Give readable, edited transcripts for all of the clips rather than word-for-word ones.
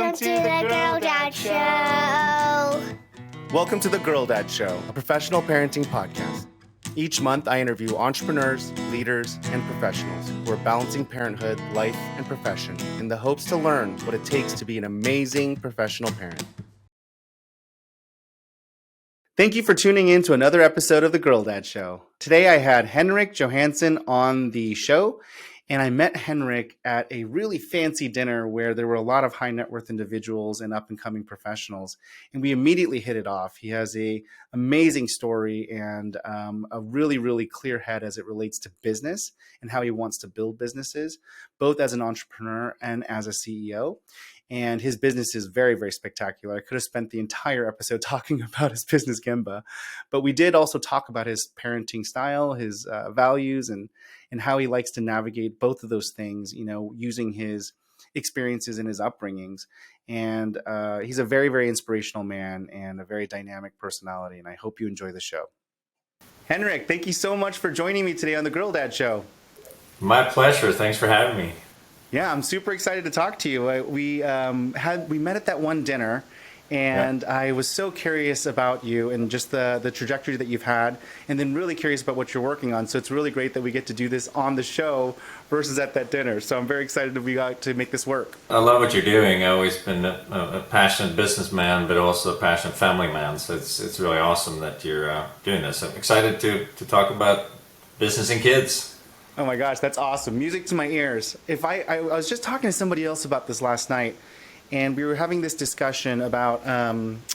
Welcome to the Girl Dad Show. Welcome to the Girl Dad Show, a professional parenting podcast. Each month, I interview entrepreneurs, leaders, and professionals who are balancing parenthood, life, and profession in the hopes to learn what it takes to be an amazing professional parent. Thank you for tuning in to another episode of the Girl Dad Show. Today, I had Henrik Johansson on the show, and I met Henrik at a really fancy dinner where there were a lot of high net worth individuals and up and coming professionals. And we immediately hit it off. He has an amazing story and a really, really clear head as it relates to business and how he wants to build businesses, both as an entrepreneur and as a CEO. And his business is very, very spectacular. I could have spent the entire episode talking about his business, Gembah, but we did also talk about his parenting style, his values, and how he likes to navigate both of those things, you know, using his experiences and his upbringings. And he's a very, very inspirational man and a very dynamic personality. And I hope you enjoy the show. Henrik, thank you so much for joining me today on the Girl Dad Show. My pleasure. Thanks for having me. Yeah, I'm super excited to talk to you. We met at that one dinner, and I was so curious about you and just the trajectory that you've had, and then really curious about what you're working on. So it's really great that we get to do this on the show versus at that dinner. So I'm very excited that we got to make this work. I love what you're doing. I've always been a passionate businessman, but also a passionate family man. So it's really awesome that you're doing this. I'm excited to talk about business and kids. Oh my gosh, that's awesome. Music to my ears. I was just talking to somebody else about this last night, and we were having this discussion about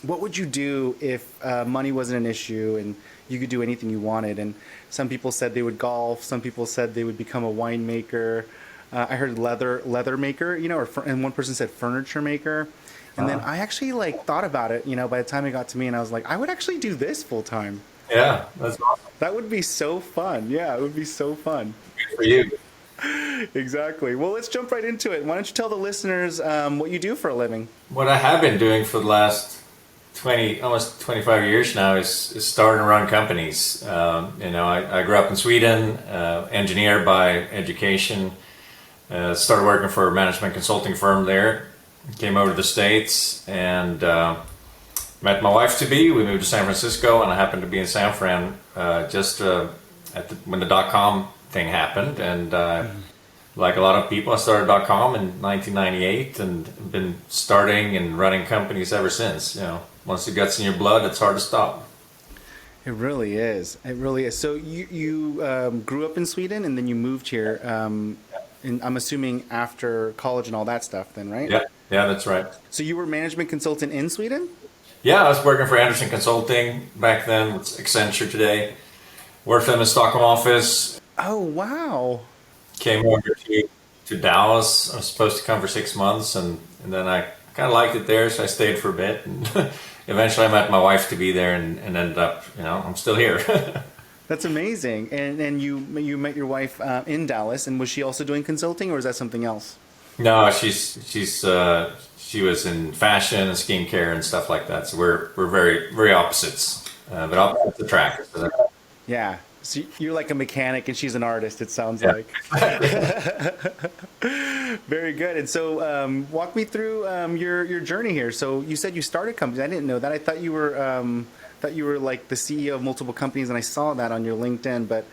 what would you do if money wasn't an issue and you could do anything you wanted. And some people said they would golf. Some people said they would become a winemaker. I heard leather maker, you know, and one person said furniture maker. And then I actually thought about it, you know, by the time it got to me, and I was like, I would actually do this full time. Yeah, that's awesome. That would be so fun. Yeah, it would be so fun. Good for you. Exactly. Well, let's jump right into it. Why don't you tell the listeners what you do for a living? What I have been doing for the last almost 25 years now is start and run companies. I grew up in Sweden, engineer by education, started working for a management consulting firm there, came over to the States and met my wife-to-be. We moved to San Francisco, and I happened to be in San Fran when the dot-com thing happened. And like a lot of people, I started .com in 1998 and been starting and running companies ever since. You know, once it gets in your blood, it's hard to stop. It really is. It really is. So you grew up in Sweden, and then you moved here, and I'm assuming after college and all that stuff then, right? Yeah, that's right. So you were management consultant in Sweden? Yeah, I was working for Andersen Consulting back then. It's Accenture today. Worked in the Stockholm office. Oh, wow. Came over to Dallas. I was supposed to come for 6 months, and then I kind of liked it there, so I stayed for a bit. And eventually I met my wife to be there and ended up, you know, I'm still here. That's amazing. And you met your wife in Dallas, and was she also doing consulting, or is that something else? No, she was in fashion and skincare and stuff like that. So we're very, very opposites, but opposites attract. Yeah. So you're like a mechanic and she's an artist, it sounds like. Very good. And so walk me through your journey here. So you said you started companies. I didn't know that. I thought you were like the CEO of multiple companies, and I saw that on your LinkedIn. But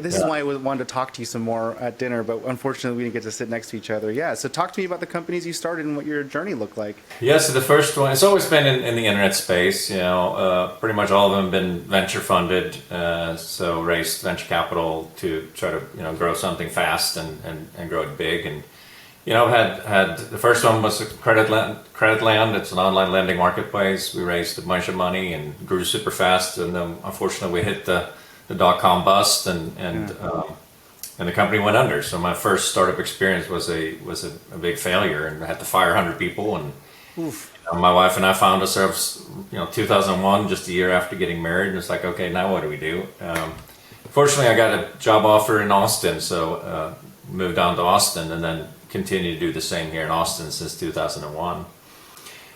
this is why I wanted to talk to you some more at dinner, but unfortunately we didn't get to sit next to each other. Yeah, so talk to me about the companies you started and what your journey looked like. Yeah, so the first one, it's always been in the internet space. You know, pretty much all of them have been venture funded, so raised venture capital to try to, you know, grow something fast and grow it big. And, you know, had the first one was Creditland. It's an online lending marketplace. We raised a bunch of money and grew super fast, and then unfortunately we hit the .com bust, and the company went under. So my first startup experience was a big failure, and I had to fire 100 people. And my wife and I found ourselves, you know, 2001, just a year after getting married, and it's like, okay, now what do we do? Fortunately, I got a job offer in Austin, so moved down to Austin, and then continued to do the same here in Austin since 2001.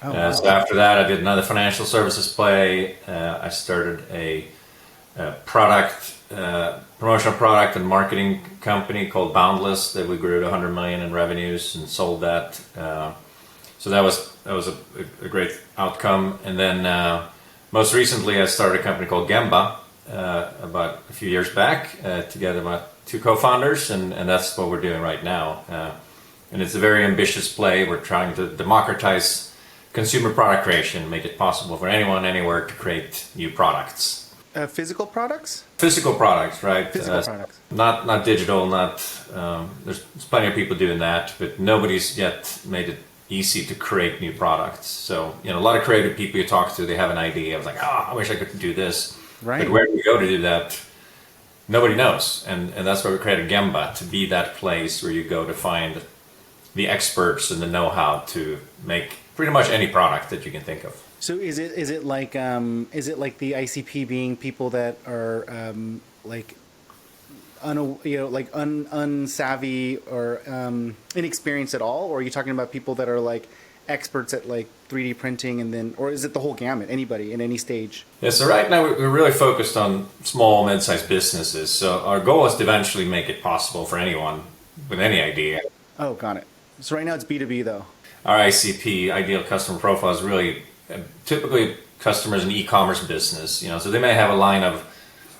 Oh, wow. So after that, I did another financial services play. I started a promotional product and marketing company called Boundless that we grew to 100 million in revenues and sold that. So that was a great outcome. And then most recently, I started a company called Gembah about a few years back, together with my two co-founders, and that's what we're doing right now. And it's a very ambitious play. We're trying to democratize consumer product creation, make it possible for anyone, anywhere to create new products. Physical products? Physical products, right? Physical products. Not digital, there's plenty of people doing that, but nobody's yet made it easy to create new products. So, a lot of creative people you talk to, they have an idea. I was like, I wish I could do this. Right. But where do you go to do that? Nobody knows. And that's why we created Gembah, to be that place where you go to find the experts and the know-how to make pretty much any product that you can think of. So is it like the ICP being people that are unsavvy or inexperienced at all, or are you talking about people that are like experts at like 3D printing, and then, or is it the whole gamut, anybody in any stage? Yeah, so right now we're really focused on small, mid-sized businesses. So our goal is to eventually make it possible for anyone with any idea. Oh, got it. So right now it's B2B though. Our ICP, ideal customer profile, is really typically customers in e-commerce business. So they may have a line of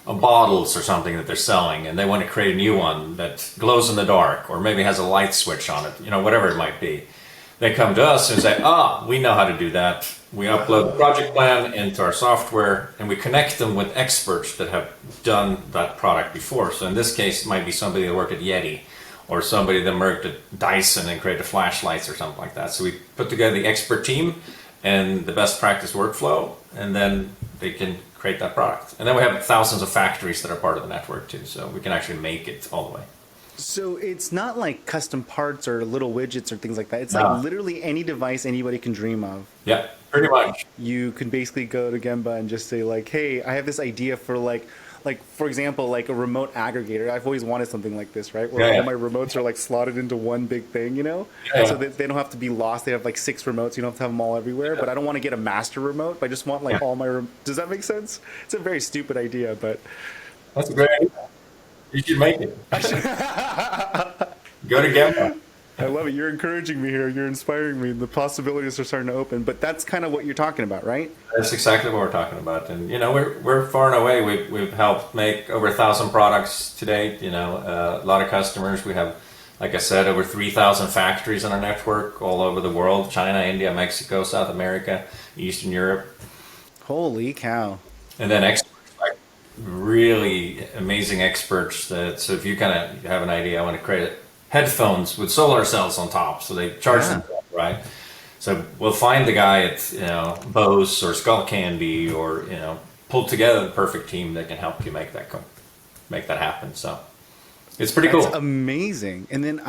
bottles or something that they're selling, and they want to create a new one that glows in the dark, or maybe has a light switch on it, whatever it might be. They come to us and say, we know how to do that. We upload the project plan into our software, and we connect them with experts that have done that product before. So in this case, it might be somebody that worked at Yeti, or somebody that worked at Dyson and created flashlights or something like that. So we put together the expert team and the best practice workflow, and then they can create that product. And then we have thousands of factories that are part of the network too, so we can actually make it all the way. So it's not like custom parts or little widgets or things like that. It's like literally any device anybody can dream of. Yeah, pretty much. You can basically go to Gembah and just say like, hey, I have this idea for like for example, like a remote aggregator. I've always wanted something like this, right? Where all my remotes are like slotted into one big thing, Yeah. So they don't have to be lost. They have like 6 remotes. You don't have to have them all everywhere. Yeah. But I don't want to get a master remote. I just want like all my. Does that make sense? It's a very stupid idea, but that's a great idea. You should make it. Go to Gembah. I love it. You're encouraging me here. You're inspiring me. The possibilities are starting to open. But that's kind of what you're talking about, right? That's exactly what we're talking about. And we're far and away. We've helped make over 1,000 products to date. A lot of customers. We have, like I said, over 3,000 factories on our network all over the world: China, India, Mexico, South America, Eastern Europe. Holy cow! And then experts, like really amazing experts. So if you kind of have an idea, I want to create headphones with solar cells on top, so they charge them, right? So we'll find the guy at Bose or Skull Candy, or pull together the perfect team that can help you make that happen. So it's pretty cool. That's amazing. And then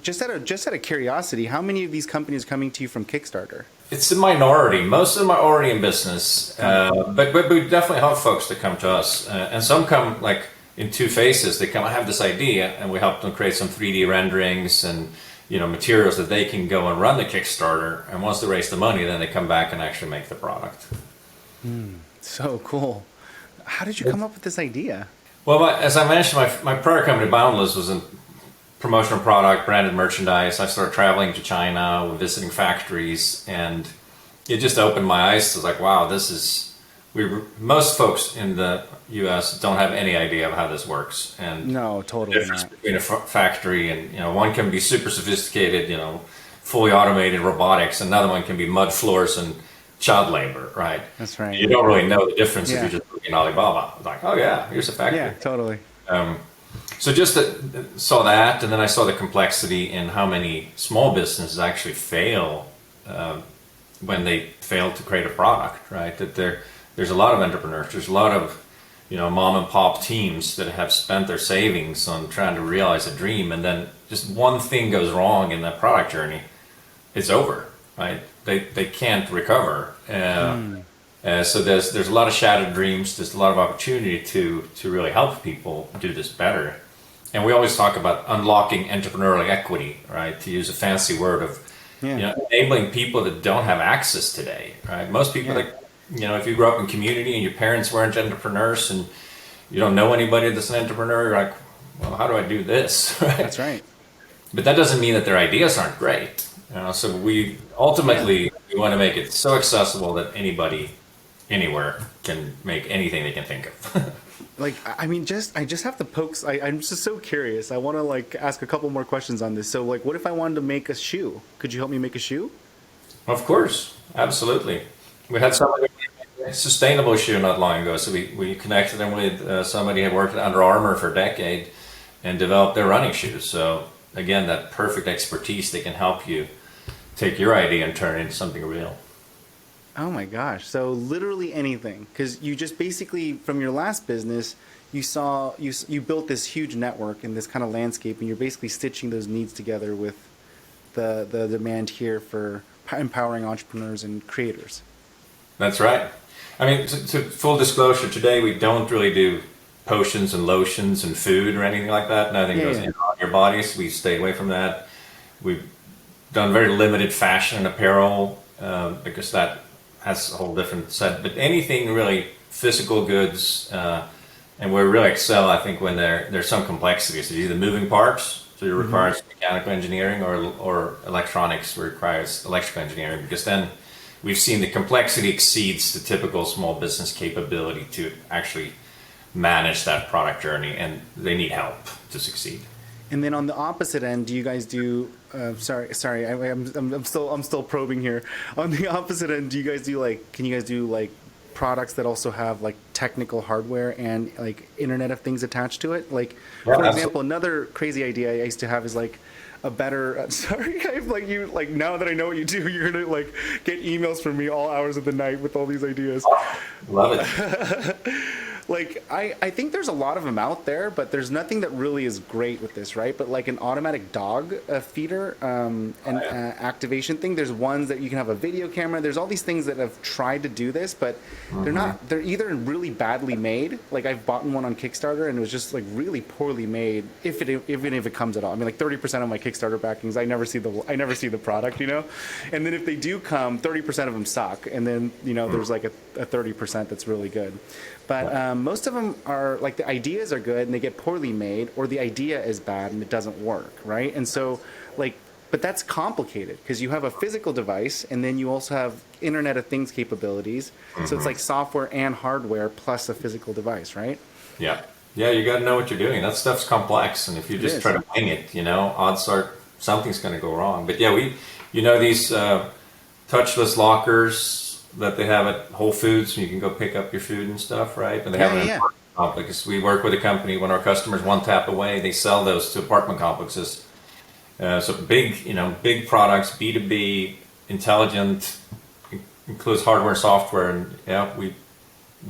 just out of curiosity, how many of these companies are coming to you from Kickstarter? It's a minority. Most of them are already in business, but we definitely have folks that come to us, and some come like in 2 phases. They come, I have this idea, and we help them create some 3D renderings and materials that they can go and run the Kickstarter. And once they raise the money, then they come back and actually make the product. So cool. How did you come up with this idea? Well, as I mentioned, my prior company, Boundless, was in promotional product, branded merchandise. I started traveling to China, visiting factories, and it just opened my eyes. I was like, wow, most folks in the U.S. don't have any idea of how this works. And no, totally the difference not. between a factory and, one can be super sophisticated, fully automated robotics. Another one can be mud floors and child labor, right? That's right. You don't really know the difference if you just look in Alibaba. It's like, oh yeah, here's a factory. Yeah, totally. So just saw that, and then I saw the complexity in how many small businesses actually fail when they fail to create a product, right? That there's a lot of entrepreneurs, there's a lot of mom and pop teams that have spent their savings on trying to realize a dream, and then just one thing goes wrong in that product journey, it's over, right? They can't recover. So there's a lot of shattered dreams. There's a lot of opportunity to really help people do this better. And we always talk about unlocking entrepreneurial equity, right? To use a fancy word of enabling people that don't have access today, right? Most people if you grew up in community and your parents weren't entrepreneurs and you don't know anybody that's an entrepreneur, you're like, well, how do I do this? Right? That's right. But that doesn't mean that their ideas aren't great. So we ultimately we want to make it so accessible that anybody, anywhere, can make anything they can think of. Like, I mean, I just have to poke. I'm just so curious. I want to like ask a couple more questions on this. So, like, what if I wanted to make a shoe? Could you help me make a shoe? Of course, absolutely. We had somebody make a sustainable shoe not long ago, so we connected them with somebody who had worked at Under Armour for a decade and developed their running shoes. So again, that perfect expertise, they can help you take your idea and turn it into something real. Oh my gosh. So literally anything, because you just basically from your last business, you built this huge network in this kind of landscape, and you're basically stitching those needs together with the demand here for empowering entrepreneurs and creators. That's right. I mean, to full disclosure, today we don't really do potions and lotions and food or anything like that. Nothing goes in on your bodies. We stay away from that. We've done very limited fashion and apparel because that has a whole different set. But anything really physical goods, and we really excel, I think, when there's some complexity. So either moving parts, so it requires mechanical engineering, or electronics requires electrical engineering, because then we've seen the complexity exceeds the typical small business capability to actually manage that product journey, and they need help to succeed. And then on the opposite end, do you guys do? Sorry, I'm still probing here. On the opposite end, do you guys do like? Can you guys do like products that also have like technical hardware and like Internet of Things attached to it? Like, for example, another crazy idea I used to have is like a better. Sorry, I'm like you. Like now that I know what you do, you're gonna like get emails from me all hours of the night with all these ideas. Love it. Like, I think there's a lot of them out there, but there's nothing that really is great with this, right? But like an automatic dog feeder and activation thing, there's ones that you can have a video camera. There's all these things that have tried to do this, but they're either really badly made. Like I've bought one on Kickstarter and it was just like really poorly made, even if it comes at all. I mean, like 30% of my Kickstarter backings, I never see the product, you know? And then if they do come, 30% of them suck. And then, you know, there's like a 30% that's really good. But most of them are like the ideas are good and they get poorly made, or the idea is bad and it doesn't work, right? And so like, but that's complicated because you have a physical device and then you also have Internet of Things capabilities. So it's like software and hardware plus a physical device, right? Yeah. Yeah, you got to know what you're doing. That stuff's complex, and if you just try to wing it, you know, odds are something's going to go wrong. But yeah, these touchless lockers that they have at Whole Foods, so you can go pick up your food and stuff, right? And they have an apartment complex. We work with a company, when our customers one tap away, they sell those to apartment complexes. So big products, B2B, intelligent, includes hardware and software, and yeah, we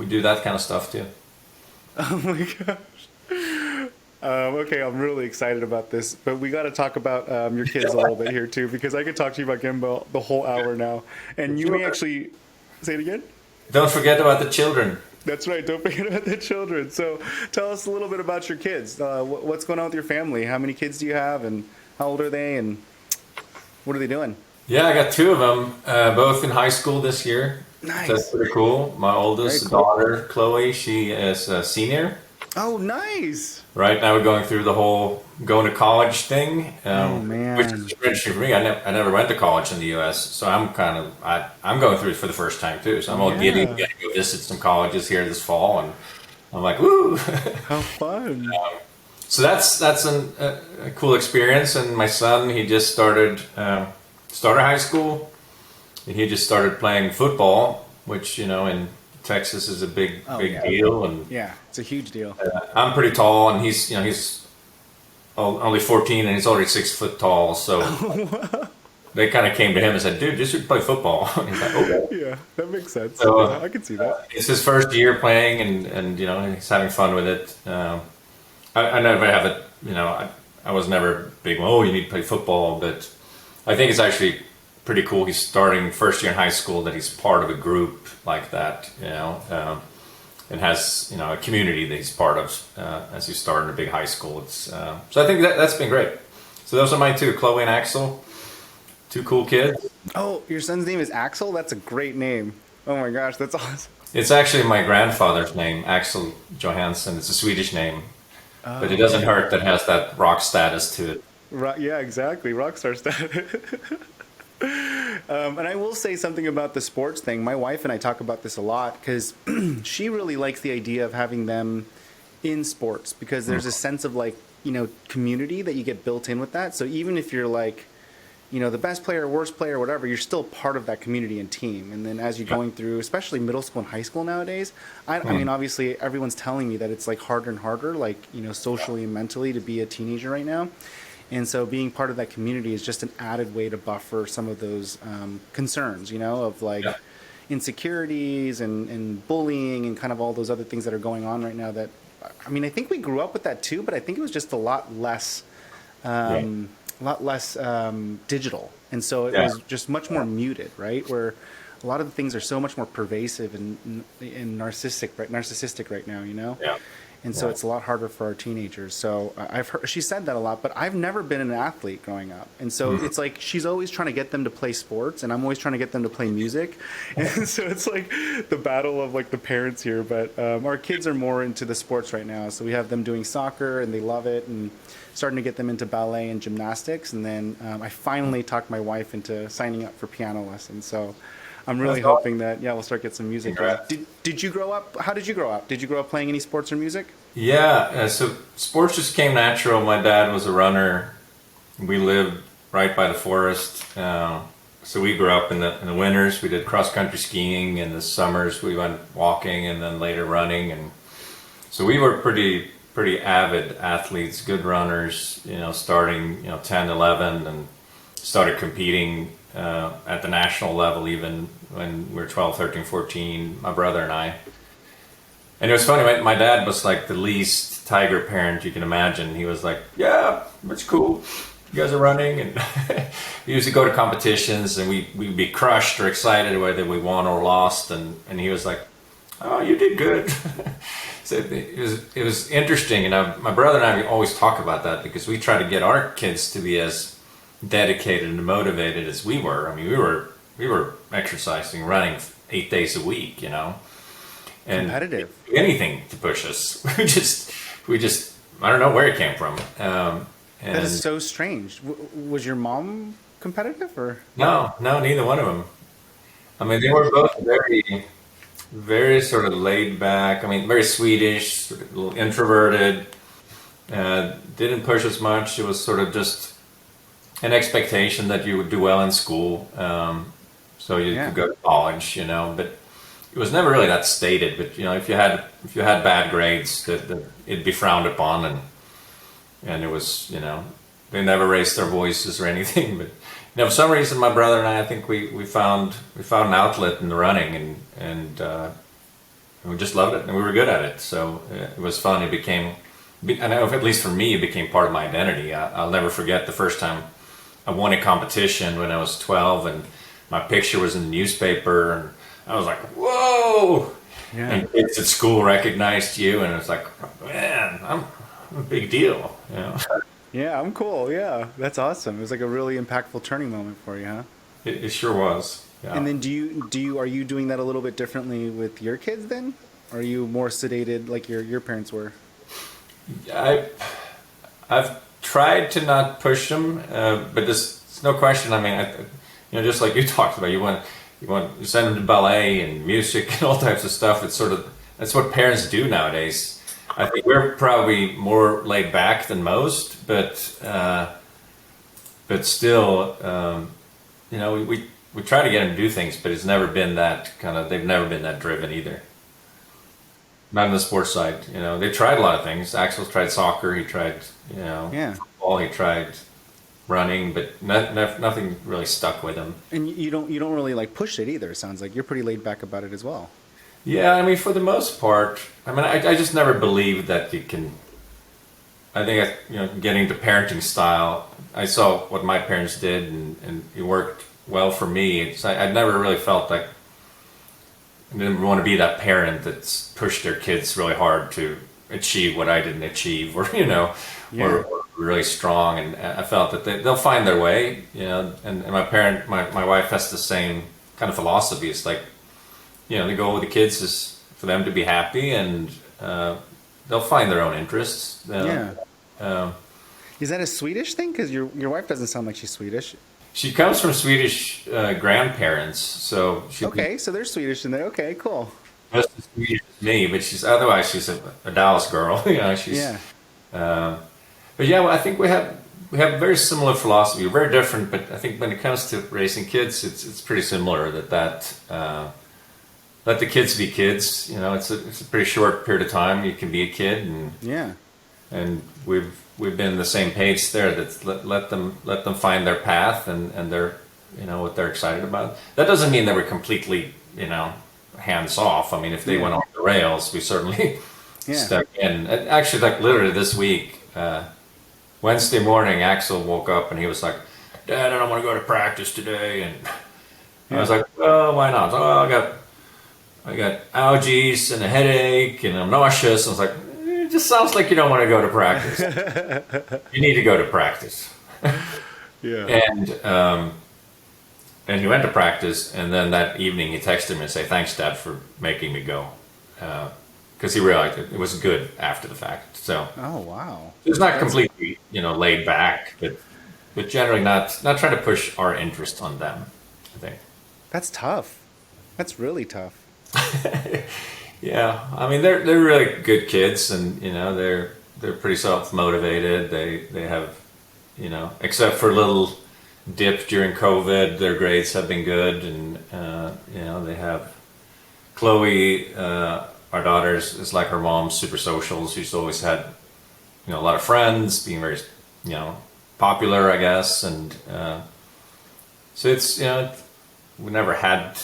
do that kind of stuff too. Oh my gosh. Okay, I'm really excited about this, but we got to talk about your kids a little bit here too, because I could talk to you about Gembah the whole hour now, and you may actually say it again. Don't forget about the children. That's right. Don't forget about the children. So tell us a little bit about your kids. What's going on with your family? How many kids do you have, and how old are they, and what are they doing? Yeah, I got two of them, both in high school this year. Nice. So that's pretty cool. My oldest daughter, Chloe, she is a senior. Oh, nice. Right now we're going through the whole going to college thing, Oh man. which is interesting for me. I never went to college in the U.S., so I'm going through it for the first time too. So I'm all giddy. Got to go visit some colleges here this fall, and I'm like, woo! How fun. So that's a cool experience. And my son, he just started high school, and he just started playing football, which, you know, in Texas is a big deal. And yeah, it's a huge deal. I'm pretty tall, and he's only 14, and he's already 6 foot tall. So they kind of came to him and said, "Dude, you should play football." He's like, "Okay." Yeah, that makes sense. So, I can see that. It's his first year playing, and you know, he's having fun with it. I never have it. You know, I was never big. Oh, you need to play football, but I think it's actually pretty cool. He's starting first year in high school, that he's part of a group like that, you know, and has, you know, a community that he's part of as you start in a big high school. It's so I think that's been great. So those are my two, Chloe and Axel, two cool kids. Oh, your son's name is Axel? That's a great name. Oh my gosh, that's awesome. It's actually my grandfather's name, Axel Johansson. It's a Swedish name, but it doesn't hurt that it has that rock status to it. Yeah, exactly. Rockstar status. And I will say something about the sports thing. My wife and I talk about this a lot because she really likes the idea of having them in sports because there's a sense of like, community that you get built in with that. So even if you're like, the best player, worst player, whatever, you're still part of that community and team. And then as you're going through, especially middle school and high school nowadays, I mean, obviously everyone's telling me that it's like harder and harder, like, socially and mentally to be a teenager right now. And so being part of that community is just an added way to buffer some of those concerns, of like insecurities and bullying and kind of all those other things that are going on right now that, I mean, I think we grew up with that too, but I think it was just a lot less digital. And so it was just much more muted, right? Where a lot of the things are so much more pervasive and narcissistic right now, Yeah. And so it's a lot harder for our teenagers. So I've heard, she said that a lot, but I've never been an athlete growing up. And so it's like she's always trying to get them to play sports, and I'm always trying to get them to play music. And so it's like the battle of like the parents here. But our kids are more into the sports right now. So we have them doing soccer, and they love it, and starting to get them into ballet and gymnastics. And then I finally talked my wife into signing up for piano lessons. So I'm really hoping that, we'll start getting some music. Did you grow up? How did you grow up? Did you grow up playing any sports or music? Yeah, so sports just came natural. My dad was a runner. We lived right by the forest. So we grew up in the winters. We did cross-country skiing. In the summers, we went walking and then later running. And so we were pretty avid athletes, good runners, starting, 10, 11, and started competing at the national level even when we were 12, 13, 14, my brother and I. And it was funny, my dad was like the least tiger parent you can imagine. He was like, yeah, it's cool. You guys are running. And we used to go to competitions and we'd be crushed or excited whether we won or lost. And he was like, oh, you did good. So it was interesting. And my brother and I always talk about that because we try to get our kids to be as dedicated and motivated as we were. I mean, we were exercising, running 8 days a week, and competitive. Anything to push us. We just I don't know where it came from. That is so strange. Was your mom competitive or? No, neither one of them. I mean, they were both very sort of laid back. I mean, very Swedish, sort of a little introverted. Didn't push as much. It was sort of just an expectation that you would do well in school, so you could go to college, But it was never really that stated. But if you had bad grades, that it'd be frowned upon, and it was they never raised their voices or anything. But for some reason, my brother and I think we found an outlet in the running, and we just loved it, and we were good at it. So it was fun. It became, I know, at least for me, it became part of my identity. I'll never forget the first time I won a competition when I was 12, and my picture was in the newspaper, and I was like, whoa! Yeah. And kids at school recognized you, and it's like, man, I'm a big deal. Yeah, I'm cool. Yeah, that's awesome. It was like a really impactful turning moment for you, huh? It sure was. Yeah. And then are you doing that a little bit differently with your kids then? Are you more sedated like your parents were? I've tried to not push them, but there's no question. I mean, just like you talked about, you send them to ballet and music and all types of stuff. It's sort of, that's what parents do nowadays. I think we're probably more laid back than most, but still, we try to get them to do things, but it's never been that they've never been that driven either. Not on the sports side, they tried a lot of things. Axel's tried soccer, he tried, football, he tried running, but nothing really stuck with him. And you don't really like push it either. It sounds like you're pretty laid back about it as well. Yeah, I mean, for the most part, I just never believed that you can. I think getting to parenting style, I saw what my parents did, and it worked well for me. I never really felt like I didn't want to be that parent that's pushed their kids really hard to achieve what I didn't achieve, or or really strong. And I felt that they'll find their way, And my wife has the same kind of philosophy. It's like, the goal with the kids is for them to be happy, and they'll find their own interests. Is that a Swedish thing? Because your wife doesn't sound like she's Swedish. She comes from Swedish grandparents, so she's Okay, so there's Swedish in there. Okay, cool. just as Swedish as me, but she's a Dallas girl. She's. Yeah. But yeah, well, I think we have a very similar philosophy. We're very different, but I think when it comes to raising kids, it's pretty similar. Let the kids be kids. It's a pretty short period of time. You can be a kid, and we've been the same page there. That let them find their path and their what they're excited about. That doesn't mean that we're completely hands off. I mean, if they went off the rails, we certainly step in. And actually, like literally this week, Wednesday morning, Axel woke up and he was like, "Dad, I don't want to go to practice today." And I was like, "Well, why not?" "Oh, I got allergies and a headache and I'm nauseous." I was like, "It just sounds like you don't want to go to practice." You need to go to practice. And he went to practice, and then that evening he texted me and said, "Thanks, Dad, for making me go," because he realized it was good after the fact. So, oh wow, it's not completely laid back, but generally not trying to push our interest on them. I think that's tough. That's really tough. Yeah, I mean they're really good kids, and they're pretty self-motivated. They have except for a little dip during COVID, their grades have been good, and they have Chloe, our daughter, is like her mom, super social. She's always had a lot of friends, being very popular, I guess, and so it's we never had.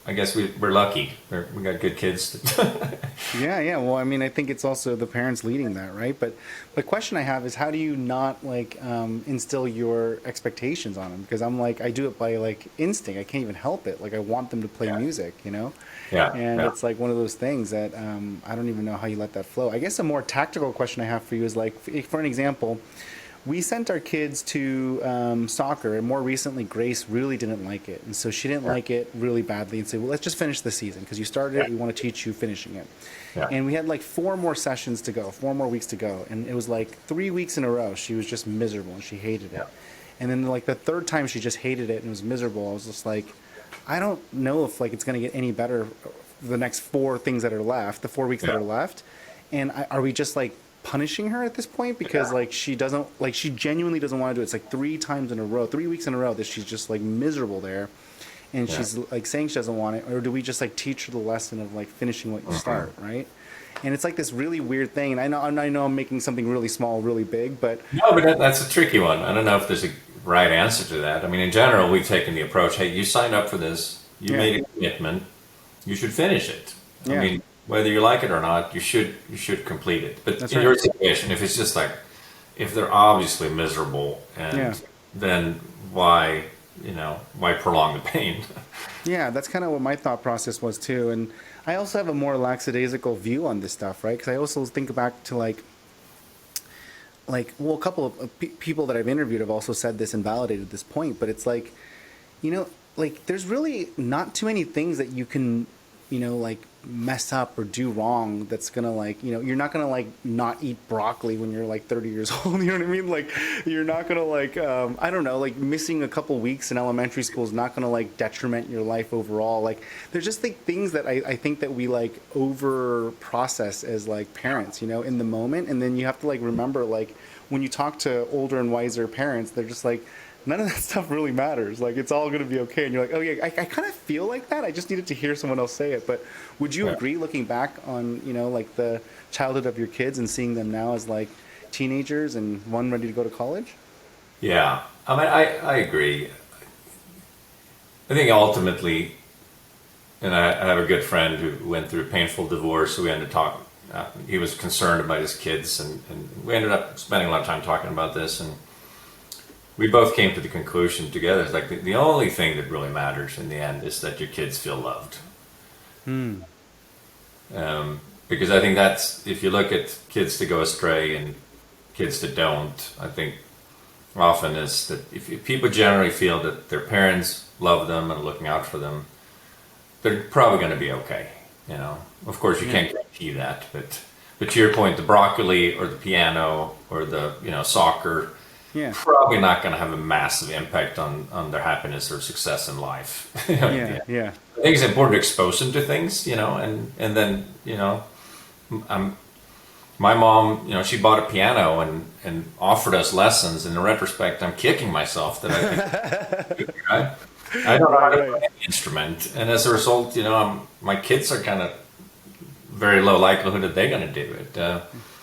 I guess we're lucky. We got good kids. Yeah. Well, I mean, I think it's also the parents leading that, right? But the question I have is, how do you not instill your expectations on them? Because I'm like, I do it by instinct. I can't even help it. Like I want them to play music, Yeah. And it's like one of those things that I don't even know how you let that flow. I guess a more tactical question I have for you is for an example. We sent our kids to soccer, and more recently, Grace really didn't like it. And so she didn't like it really badly and said, well, let's just finish the season because you started it, we want to teach you finishing it. Yeah. And we had 4 more sessions to go, 4 more weeks to go. And it was 3 weeks in a row, she was just miserable and she hated it. And then the third time she just hated it and was miserable. I was just like, I don't know if it's going to get any better the next 4 things that are left, the 4 weeks that are left. And are we just punishing her at this point because she doesn't she genuinely doesn't want to do it. It's 3 times in a row, 3 weeks in a row that she's just miserable there, and she's saying she doesn't want it. Or do we just teach her the lesson of finishing what you start, right? And it's this really weird thing. And I know I'm making something really small really big, but no, but that's a tricky one. I don't know if there's a right answer to that. I mean, in general, we've taken the approach: hey, you signed up for this, you made a commitment, you should finish it. I mean, whether you like it or not, you should complete it. But in your situation, if it's just if they're obviously miserable, and then why prolong the pain? Yeah, that's kind of what my thought process was too. And I also have a more lackadaisical view on this stuff, right? Because I also think back to a couple of people that I've interviewed have also said this and validated this point. But it's there's really not too many things that you can mess up or do wrong that's gonna you're not gonna not eat broccoli when you're 30 years old. You know what I mean? You're not gonna I don't know, missing a couple weeks in elementary school is not gonna detriment your life overall. There's just things that I think that we over process as parents, in the moment. And then you have to remember when you talk to older and wiser parents, they're just none of that stuff really matters. It's all going to be okay. And you're oh yeah, I kind of feel like that. I just needed to hear someone else say it. But would you agree, looking back on, the childhood of your kids and seeing them now as teenagers and one ready to go to college? Yeah. I mean, I agree. I think ultimately, and I have a good friend who went through a painful divorce, so we ended up talking. He was concerned about his kids, and we ended up spending a lot of time talking about this, and we both came to the conclusion together, it's the only thing that really matters in the end is that your kids feel loved. Because I think that's, if you look at kids that go astray and kids that don't, I think often is that if people generally feel that their parents love them and are looking out for them, they're probably going to be okay. Of course you can't guarantee that, but to your point, the broccoli or the piano or the soccer, Yeah. probably not going to have a massive impact on their happiness or success in life. Yeah. I think it's important to expose them to things, and then, my mom, she bought a piano and offered us lessons. And in retrospect, I'm kicking myself that I think, I don't know how to play any instrument. And as a result, my kids are kind of very low likelihood that they're going to do it.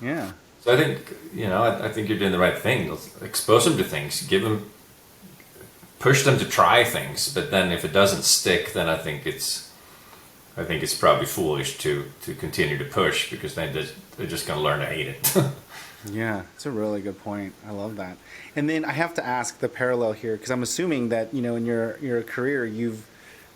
Yeah. So I think, I think you're doing the right thing. Expose them to things, push them to try things. But then if it doesn't stick, then I think it's probably foolish to continue to push, because they're just going to learn to hate it. Yeah, it's a really good point. I love that. And then I have to ask the parallel here, because I'm assuming that, in your career, you've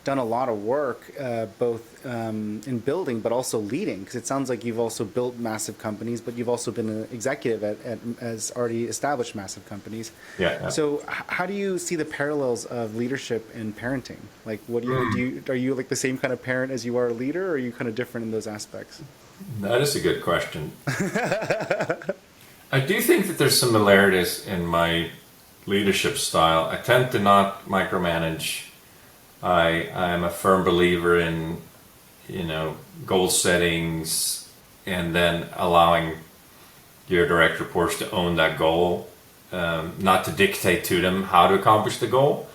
done a lot of work, both in building, but also leading, because it sounds like you've also built massive companies, but you've also been an executive at as already established massive companies. Yeah. So how do you see the parallels of leadership and parenting? Like, what are you like the same kind of parent as you are a leader, or are you kind of different in those aspects? That is a good question. I do think that there's similarities in my leadership style. I tend to not micromanage. I'm a firm believer in, goal settings, and then allowing your direct reports to own that goal, not to dictate to them how to accomplish the goal,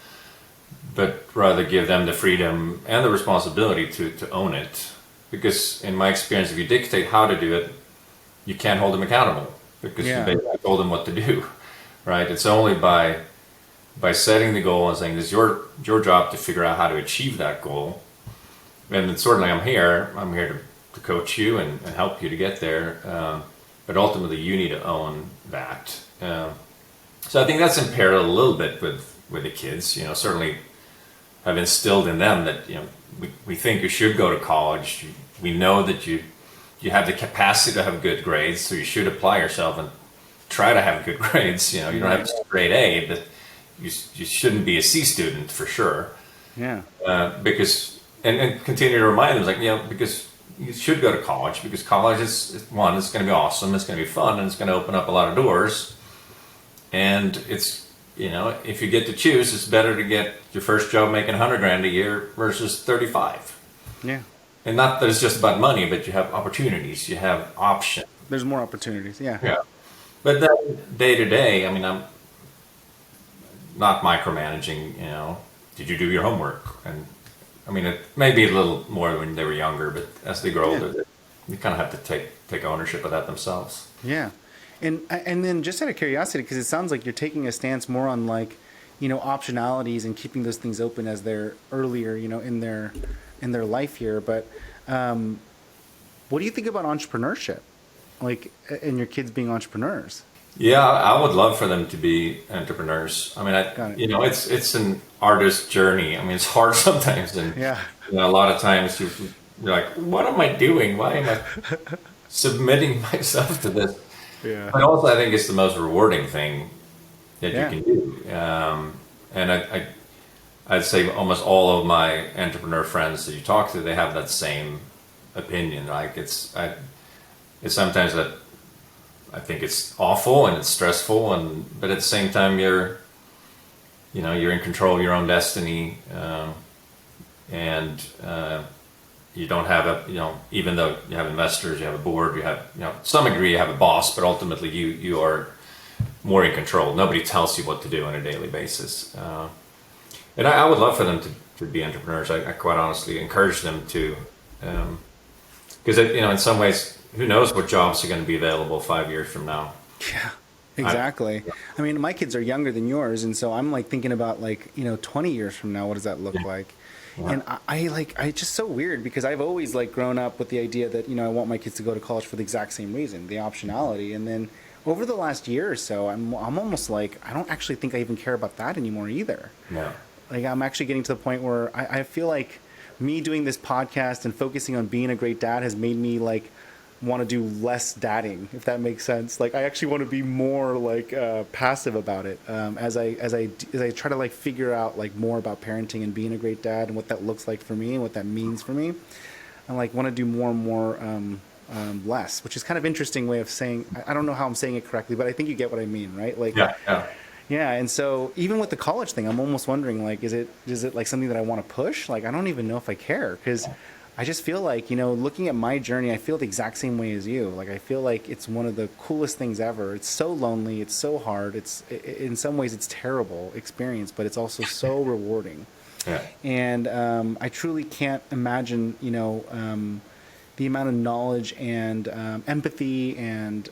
but rather give them the freedom and the responsibility to own it. Because in my experience, if you dictate how to do it, you can't hold them accountable, because you basically told them what to do, right? It's only by setting the goal and saying, it's your job to figure out how to achieve that goal. And certainly I'm here to coach you and help you to get there. But ultimately you need to own that. So I think that's in parallel a little bit with the kids. Certainly I've instilled in them that, we think you should go to college. We know that you have the capacity to have good grades, so you should apply yourself and try to have good grades. You don't have to get grade A, but you shouldn't be a C student for sure. Yeah. Because and continue to remind them, because you should go to college, because college is one, it's going to be awesome, it's going to be fun, and it's going to open up a lot of doors. And it's, if you get to choose, it's better to get your first job making $100,000 a year versus 35. Yeah. And not that it's just about money, but you have opportunities, you have options. There's more opportunities. Yeah. Yeah. But then day to day, I'm not micromanaging, did you do your homework? And it may be a little more when they were younger, but as they grow older, they kind of have to take ownership of that themselves. Yeah. And then just out of curiosity, because it sounds like you're taking a stance more on optionalities and keeping those things open as they're earlier, in their life here. But what do you think about entrepreneurship? And your kids being entrepreneurs? Yeah, I would love for them to be entrepreneurs. It's an artist journey. It's hard sometimes, and a lot of times you're like, what am I doing? Why am I submitting myself to this? Yeah. But also, I think it's the most rewarding thing that you can do. And I'd say almost all of my entrepreneur friends that you talk to, they have that same opinion. It's sometimes that I think it's awful and it's stressful, but at the same time you're in control of your own destiny, and you don't have even though you have investors, you have a board, you have to some degree you have a boss, but ultimately you are more in control. Nobody tells you what to do on a daily basis, and I would love for them to be entrepreneurs. I quite honestly encourage them to, because in some ways, who knows what jobs are going to be available 5 years from now? Yeah, exactly. My kids are younger than yours, and so I'm thinking about 20 years from now, what does that look like? Yeah. And I just so weird, because I've always grown up with the idea that I want my kids to go to college for the exact same reason, the optionality. And then over the last year or so, I'm almost I don't actually think I even care about that anymore either. Yeah. I'm actually getting to the point where I feel like me doing this podcast and focusing on being a great dad has made me want to do less dadding, if that makes sense. I actually want to be more passive about it, as I try to figure out more about parenting and being a great dad and what that looks like for me and what that means for me. I want to do more and more less, which is kind of interesting way of saying. I don't know how I'm saying it correctly, but I think you get what I mean, right? Yeah. Yeah, and so even with the college thing, I'm almost wondering, like, is it like something that I want to push? Like, I don't even know if I care, because I just feel like, looking at my journey, I feel the exact same way as you. Like, I feel like it's one of the coolest things ever. It's so lonely, it's so hard, in some ways it's terrible experience, but it's also so rewarding. Yeah. And I truly can't imagine, the amount of knowledge and empathy and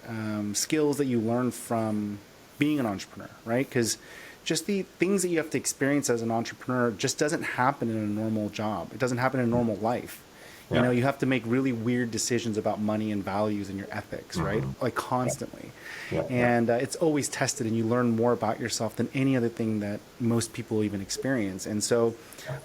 skills that you learn from being an entrepreneur, right? Because just the things that you have to experience as an entrepreneur just doesn't happen in a normal job. It doesn't happen in a normal life. Yeah. You have to make really weird decisions about money and values and your ethics, right? Like constantly. Yeah. And it's always tested, and you learn more about yourself than any other thing that most people even experience. And so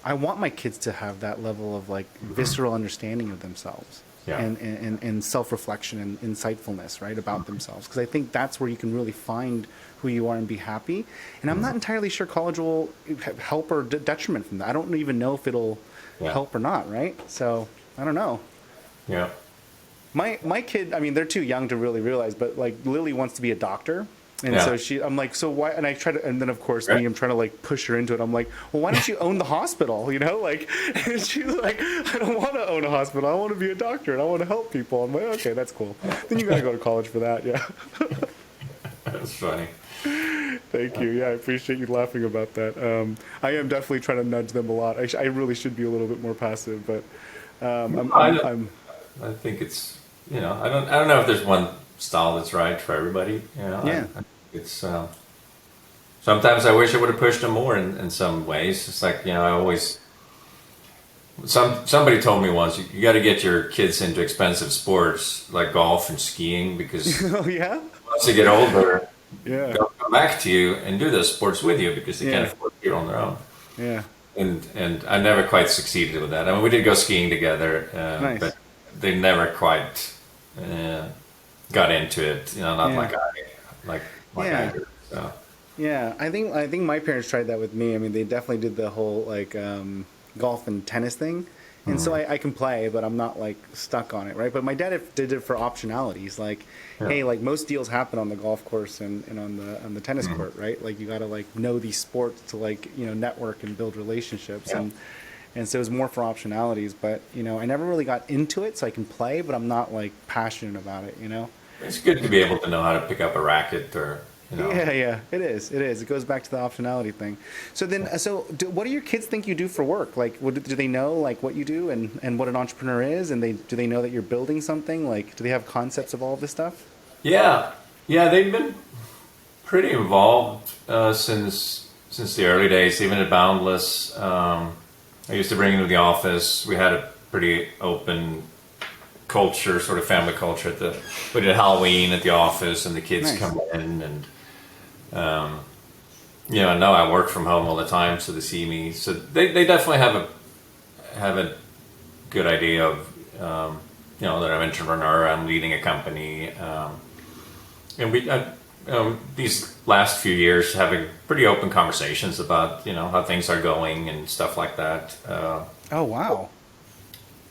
I want my kids to have that level of like visceral understanding of themselves. Yeah. And self-reflection and insightfulness, right, about themselves. Because I think that's where you can really find who you are and be happy. And I'm not entirely sure college will help or detriment from that. I don't even know if it'll help or not, right? So I don't know. Yeah. My kid, I mean, they're too young to really realize, but like Lily wants to be a doctor. And so I'm like, so why? And I try to, and then of course, me, I'm trying to like push her into it. I'm like, well, why don't you own the hospital? Like, and she's like, I don't want to own a hospital. I want to be a doctor and I want to help people. I'm like, okay, that's cool. Then you got to go to college for that. Yeah. That's funny. Thank you. Yeah, I appreciate you laughing about that. I am definitely trying to nudge them a lot. I really should be a little bit more passive, but I think it's, I don't know if there's one style that's right for everybody. Yeah. It's sometimes I wish I would have pushed them more in some ways. It's like, I always, somebody told me once, you got to get your kids into expensive sports like golf and skiing, because oh yeah, once they get older, yeah, they'll come back to you and do those sports with you because they can't afford to do it on their own. Yeah. And I never quite succeeded with that. I mean, we did go skiing together, Nice. but they never quite got into it. Not like I did. So. Yeah, I think my parents tried that with me. I mean, they definitely did the whole like golf and tennis thing, and so I can play, but I'm not like stuck on it, right? But my dad did it for optionality. He's like, hey, like most deals happen on the golf course and on the tennis court, right? Like you got to like know these sports to like network and build relationships, and so it was more for optionalities. But I never really got into it, so I can play, but I'm not like passionate about it. It's good to be able to know how to pick up a racket or. Yeah, it is. It goes back to the optionality thing. So then, what do your kids think you do for work? Like, do they know like what you do and what an entrepreneur is? And do they know that you're building something? Like, do they have concepts of all of this stuff? Yeah, they've been pretty involved since the early days. Even at Boundless, I used to bring them to the office. We had a pretty open culture, sort of family culture. We did Halloween at the office, and the kids come in and. Now I work from home all the time, so they see me. So they definitely have a good idea of that I'm an entrepreneur. I'm leading a company, and we these last few years having pretty open conversations about how things are going and stuff like that. Oh wow!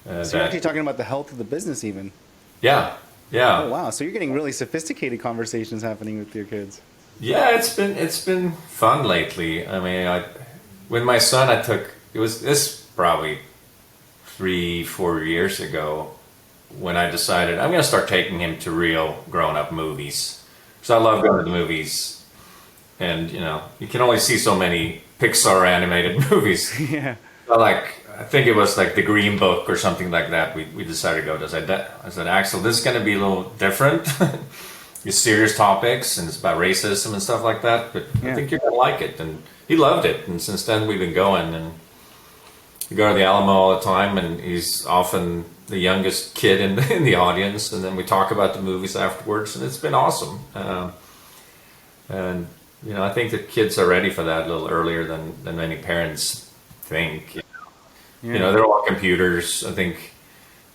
So you're actually talking about the health of the business, even. Yeah. Oh wow! So you're getting really sophisticated conversations happening with your kids. Yeah, it's been fun lately. I mean, with my son, it was this probably 3-4 years ago when I decided I'm going to start taking him to real grown-up movies. So I love going to the movies, and you can only see so many Pixar animated movies. Yeah. So I think it was like The Green Book or something like that. We decided to go to. I said, Axel, this is going to be a little different. It's serious topics and it's about racism and stuff like that, but I think you're gonna like it. And he loved it, and since then we've been going, and we go to the Alamo all the time, and he's often the youngest kid in the audience, and then we talk about the movies afterwards, and it's been awesome. And I think that kids are ready for that a little earlier than many parents think. They're all computers. I think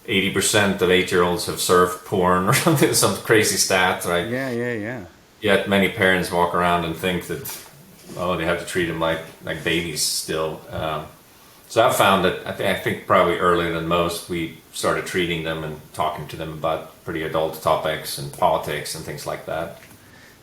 80% of 8-year-olds have surfed porn or something, some crazy stat, right? Yeah. Yet many parents walk around and think that, they have to treat them like babies still. So I've found that I think probably earlier than most, we started treating them and talking to them about pretty adult topics and politics and things like that.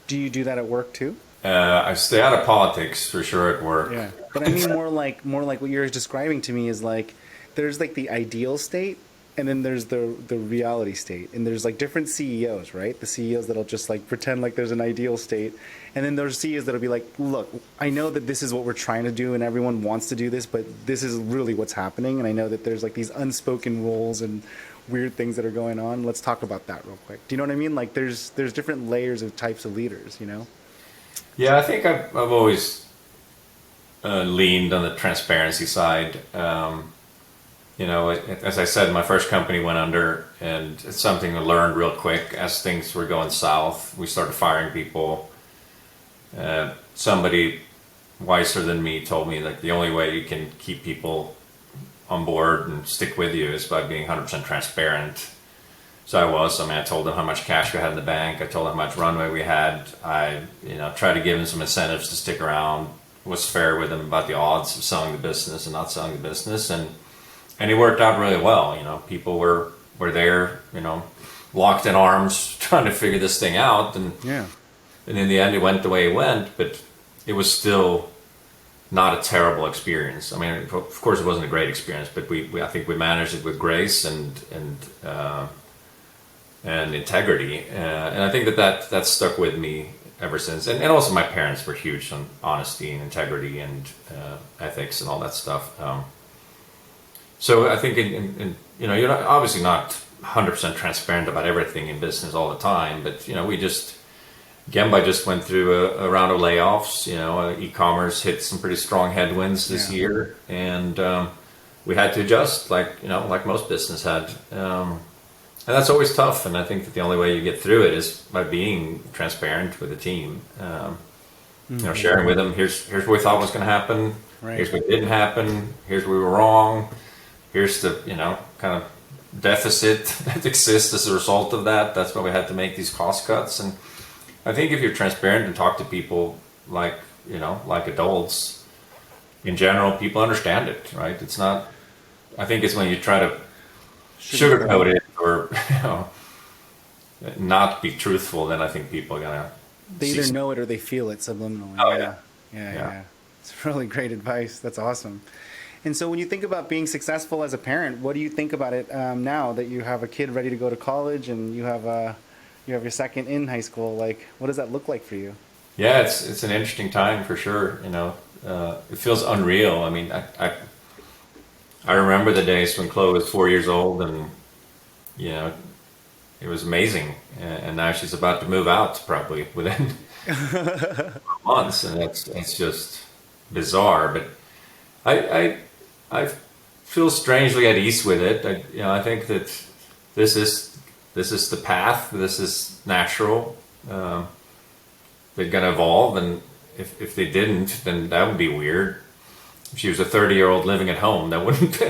Do you do that at work too? I stay out of politics for sure at work. Yeah, but I mean more like what you're describing to me is like there's like the ideal state, and then there's the reality state, and there's like different CEOs, right? The CEOs that'll just like pretend like there's an ideal state, and then there's CEOs that'll be like, look, I know that this is what we're trying to do, and everyone wants to do this, but this is really what's happening, and I know that there's like these unspoken rules and weird things that are going on. Let's talk about that real quick. Do you know what I mean? Like there's different layers of types of leaders, you know? Yeah, I think I've always leaned on the transparency side. You know, as I said, my first company went under, and it's something I learned real quick as things were going south. We started firing people. Somebody wiser than me told me that the only way you can keep people on board and stick with you is by being 100% transparent. So I was. I mean, I told them how much cash we had in the bank. I told them how much runway we had. I, tried to give them some incentives to stick around. Was fair with them about the odds of selling the business and not selling the business, and it worked out really well. You know, people were there, locked in arms, trying to figure this thing out, and in the end, it went the way it went. But it was still not a terrible experience. I mean, of course, it wasn't a great experience, but I think we managed it with grace and integrity, and I think that stuck with me ever since. And also, my parents were huge on honesty and integrity and ethics and all that stuff. So I think you're obviously not 100% transparent about everything in business all the time, but Gembah just went through a round of layoffs. E-commerce hit some pretty strong headwinds this year, and we had to adjust, like most business had. And that's always tough, and I think that the only way you get through it is by being transparent with the team. Sharing with them, here's what we thought was going to happen. Right. Here's what didn't happen. Here's where we were wrong. Here's the kind of deficit that exists as a result of that. That's why we had to make these cost cuts. And I think if you're transparent and talk to people like adults, in general, people understand it, right? It's not. I think it's when you try to sugarcoat it or not be truthful, then I think people are gonna. They either know it or they feel it subliminally. Oh yeah. It's really great advice. That's awesome. And so when you think about being successful as a parent, what do you think about it now that you have a kid ready to go to college and you have your second in high school? Like, what does that look like for you? Yeah, it's an interesting time for sure. It feels unreal. I mean, I remember the days when Chloe was 4 years old, and it was amazing. And now she's about to move out probably within months, and it's just bizarre. But I feel strangely at ease with it. I think that this is the path. This is natural. They're gonna evolve, and if they didn't, then that would be weird. If she was a 30-year-old living at home, that wouldn't.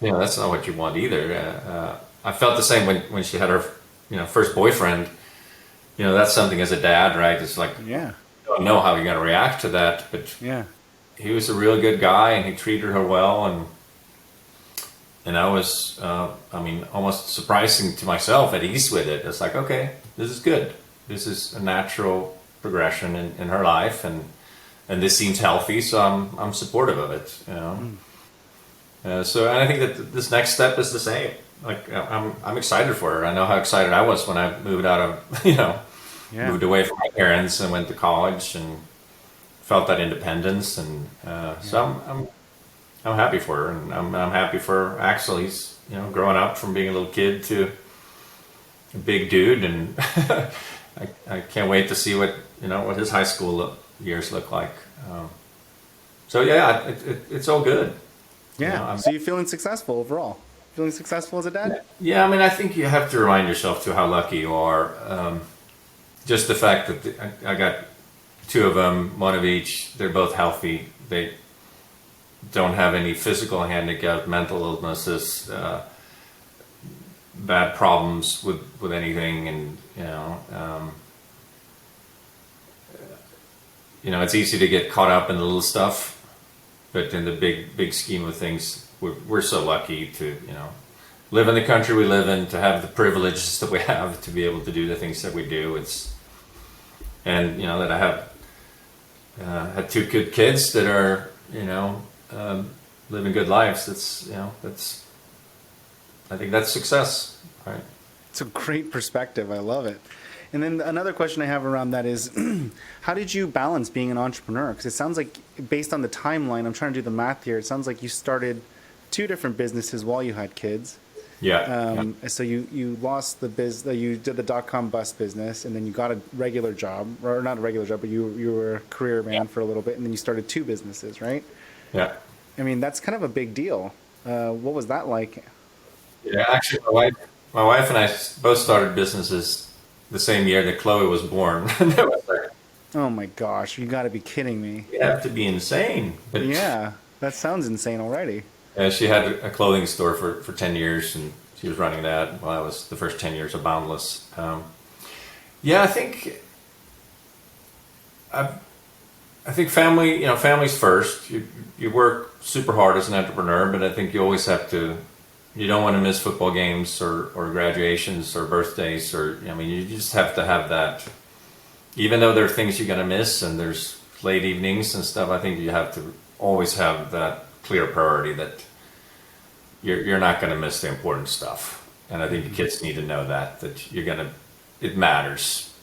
That's not what you want either. I felt the same when she had her, first boyfriend. That's something as a dad, right? It's like you don't know how you're gonna react to that, but he was a real good guy, and he treated her well, and I was, almost surprising to myself, at ease with it. It's like, okay, this is good. This is a natural progression in her life, and this seems healthy, so I'm supportive of it. So, and I think that this next step is the same. Like, I'm excited for her. I know how excited I was when I moved out of, moved away from my parents and went to college and felt that independence, and so I'm happy for her, and I'm happy for Axel. He's growing up from being a little kid to a big dude, and I can't wait to see what his high school years look like. So yeah, it's all good. Yeah. So you're feeling successful overall? Feeling successful as a dad? Yeah. I mean, I think you have to remind yourself to how lucky you are. Just the fact that I got two of them, one of each. They're both healthy. They don't have any physical handicap, mental illnesses, bad problems with anything, and it's easy to get caught up in the little stuff, but in the big scheme of things, we're so lucky to live in the country we live in, to have the privileges that we have, to be able to do the things that we do. And that I have had two good kids that are, living good lives. I think that's success, right? It's a great perspective. I love it. And then another question I have around that is, how did you balance being an entrepreneur? Because it sounds like, based on the timeline, I'm trying to do the math here, it sounds like you started 2 different businesses while you had kids. Yeah. So you lost you did the .com bus business, and then you got a regular job, or not a regular job, but you were a career man for a little bit, and then you started 2 businesses, right? Yeah. I mean, that's kind of a big deal. What was that like? Yeah, actually, my wife and I both started businesses the same year that Chloe was born. That was like, Oh my gosh, you got to be kidding me. you have to be insane. But Yeah, that sounds insane already. she had a clothing store for 10 years, and she was running that while I was the first 10 years of Boundless. I think family's first. You work super hard as an entrepreneur, but I think you always have to. You don't want to miss football games or graduations or birthdays you just have to have that. Even though there are things you're going to miss and there's late evenings and stuff, I think you have to always have that clear priority that you're not going to miss the important stuff. And I think the kids need to know that it matters,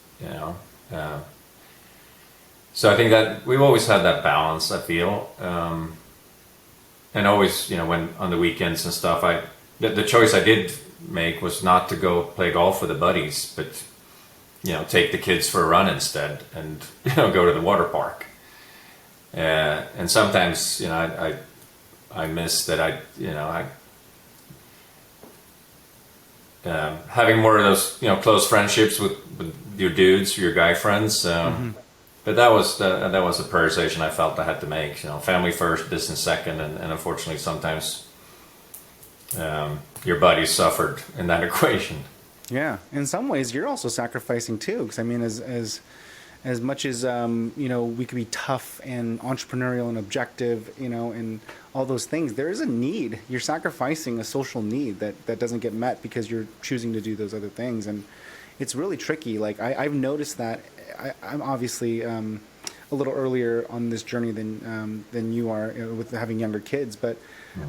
So I think that we've always had that balance, I feel. And always, when on the weekends and stuff, the choice I did make was not to go play golf with the buddies, but take the kids for a run instead, and go to the water park. And sometimes I miss that having more of those close friendships with your dudes, your guy friends. But that was a prioritization I felt I had to make. Family first, business second, and unfortunately sometimes your buddies suffered in that equation. Yeah, in some ways you're also sacrificing too, because I mean, as much as we could be tough and entrepreneurial and objective, and all those things, there is a need. You're sacrificing a social need that doesn't get met because you're choosing to do those other things, and it's really tricky. Like I've noticed that I'm obviously a little earlier on this journey than you are with having younger kids, but